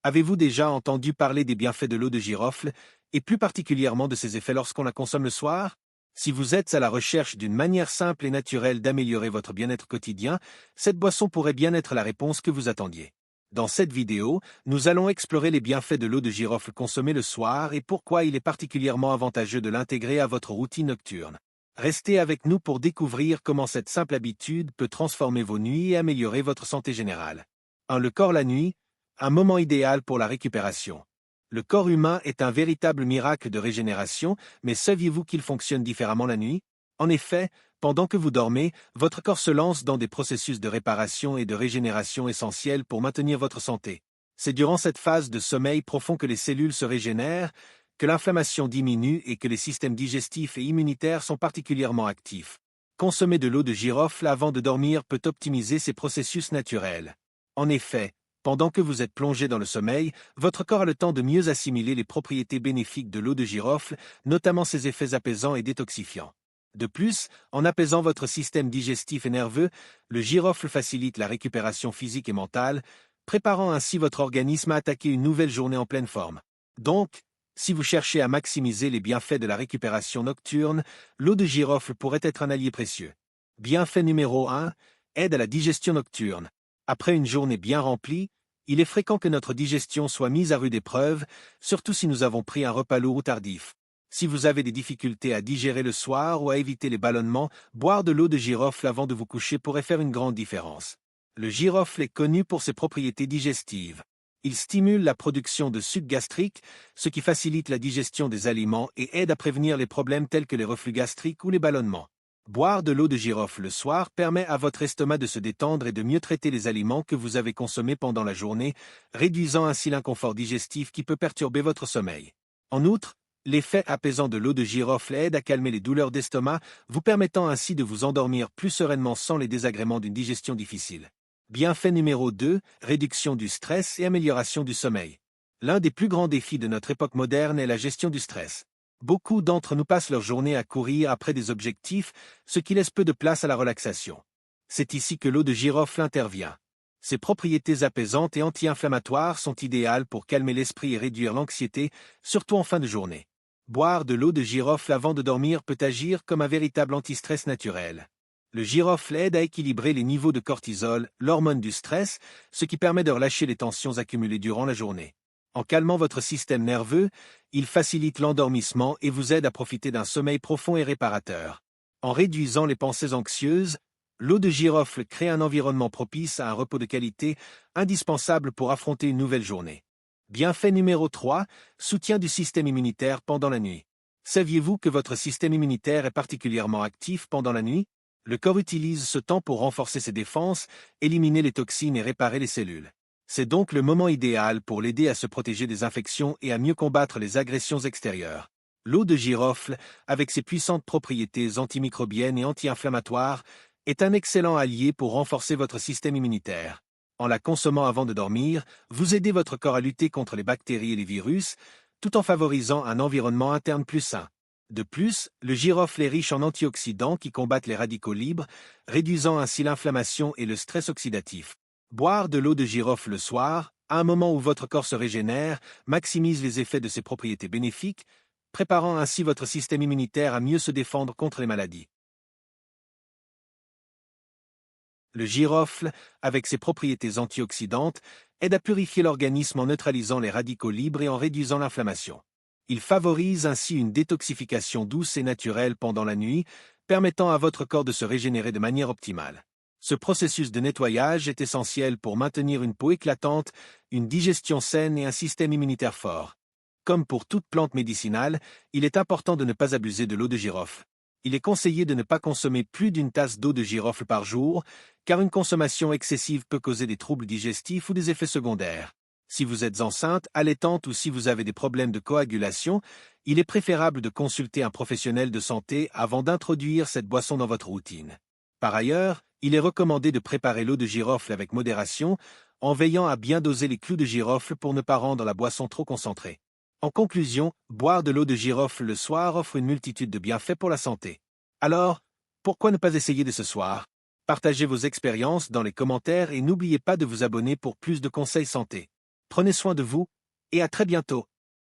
Avez-vous déjà entendu parler des bienfaits de l'eau de girofle, et plus particulièrement de ses effets lorsqu'on la consomme le soir? Si vous êtes à la recherche d'une manière simple et naturelle d'améliorer votre bien-être quotidien, cette boisson pourrait bien être la réponse que vous attendiez. Dans cette vidéo, nous allons explorer les bienfaits de l'eau de girofle consommée le soir et pourquoi il est particulièrement avantageux de l'intégrer à votre routine nocturne. Restez avec nous pour découvrir comment cette simple habitude peut transformer vos nuits et améliorer votre santé générale. 1. Le corps la nuit, un moment idéal pour la récupération. Le corps humain est un véritable miracle de régénération, mais saviez-vous qu'il fonctionne différemment la nuit? En effet, pendant que vous dormez, votre corps se lance dans des processus de réparation et de régénération essentiels pour maintenir votre santé. C'est durant cette phase de sommeil profond que les cellules se régénèrent, que l'inflammation diminue et que les systèmes digestifs et immunitaires sont particulièrement actifs. Consommer de l'eau de girofle avant de dormir peut optimiser ces processus naturels. En effet, pendant que vous êtes plongé dans le sommeil, votre corps a le temps de mieux assimiler les propriétés bénéfiques de l'eau de girofle, notamment ses effets apaisants et détoxifiants. De plus, en apaisant votre système digestif et nerveux, le girofle facilite la récupération physique et mentale, préparant ainsi votre organisme à attaquer une nouvelle journée en pleine forme. Donc, si vous cherchez à maximiser les bienfaits de la récupération nocturne, l'eau de girofle pourrait être un allié précieux. Bienfait numéro 1, aide à la digestion nocturne. Après une journée bien remplie, il est fréquent que notre digestion soit mise à rude épreuve, surtout si nous avons pris un repas lourd ou tardif. Si vous avez des difficultés à digérer le soir ou à éviter les ballonnements, boire de l'eau de girofle avant de vous coucher pourrait faire une grande différence. Le girofle est connu pour ses propriétés digestives. Il stimule la production de suc gastrique, ce qui facilite la digestion des aliments et aide à prévenir les problèmes tels que les reflux gastriques ou les ballonnements. Boire de l'eau de girofle le soir permet à votre estomac de se détendre et de mieux traiter les aliments que vous avez consommés pendant la journée, réduisant ainsi l'inconfort digestif qui peut perturber votre sommeil. En outre, l'effet apaisant de l'eau de girofle aide à calmer les douleurs d'estomac, vous permettant ainsi de vous endormir plus sereinement sans les désagréments d'une digestion difficile. Bienfait numéro 2, réduction du stress et amélioration du sommeil. L'un des plus grands défis de notre époque moderne est la gestion du stress. Beaucoup d'entre nous passent leur journée à courir après des objectifs, ce qui laisse peu de place à la relaxation. C'est ici que l'eau de girofle intervient. Ses propriétés apaisantes et anti-inflammatoires sont idéales pour calmer l'esprit et réduire l'anxiété, surtout en fin de journée. Boire de l'eau de girofle avant de dormir peut agir comme un véritable anti-stress naturel. Le girofle aide à équilibrer les niveaux de cortisol, l'hormone du stress, ce qui permet de relâcher les tensions accumulées durant la journée. En calmant votre système nerveux, il facilite l'endormissement et vous aide à profiter d'un sommeil profond et réparateur. En réduisant les pensées anxieuses, l'eau de girofle crée un environnement propice à un repos de qualité, indispensable pour affronter une nouvelle journée. Bienfait numéro 3, soutien du système immunitaire pendant la nuit. Saviez-vous que votre système immunitaire est particulièrement actif pendant la nuit? Le corps utilise ce temps pour renforcer ses défenses, éliminer les toxines et réparer les cellules. C'est donc le moment idéal pour l'aider à se protéger des infections et à mieux combattre les agressions extérieures. L'eau de girofle, avec ses puissantes propriétés antimicrobiennes et anti-inflammatoires, est un excellent allié pour renforcer votre système immunitaire. En la consommant avant de dormir, vous aidez votre corps à lutter contre les bactéries et les virus, tout en favorisant un environnement interne plus sain. De plus, le girofle est riche en antioxydants qui combattent les radicaux libres, réduisant ainsi l'inflammation et le stress oxydatif. Boire de l'eau de girofle le soir, à un moment où votre corps se régénère, maximise les effets de ses propriétés bénéfiques, préparant ainsi votre système immunitaire à mieux se défendre contre les maladies. Le girofle, avec ses propriétés antioxydantes, aide à purifier l'organisme en neutralisant les radicaux libres et en réduisant l'inflammation. Il favorise ainsi une détoxification douce et naturelle pendant la nuit, permettant à votre corps de se régénérer de manière optimale. Ce processus de nettoyage est essentiel pour maintenir une peau éclatante, une digestion saine et un système immunitaire fort. Comme pour toute plante médicinale, il est important de ne pas abuser de l'eau de girofle. Il est conseillé de ne pas consommer plus d'une tasse d'eau de girofle par jour, car une consommation excessive peut causer des troubles digestifs ou des effets secondaires. Si vous êtes enceinte, allaitante ou si vous avez des problèmes de coagulation, il est préférable de consulter un professionnel de santé avant d'introduire cette boisson dans votre routine. Par ailleurs, il est recommandé de préparer l'eau de girofle avec modération, en veillant à bien doser les clous de girofle pour ne pas rendre la boisson trop concentrée. En conclusion, boire de l'eau de girofle le soir offre une multitude de bienfaits pour la santé. Alors, pourquoi ne pas essayer dès ce soir? Partagez vos expériences dans les commentaires et n'oubliez pas de vous abonner pour plus de conseils santé. prenez soin de vous, et à très bientôt.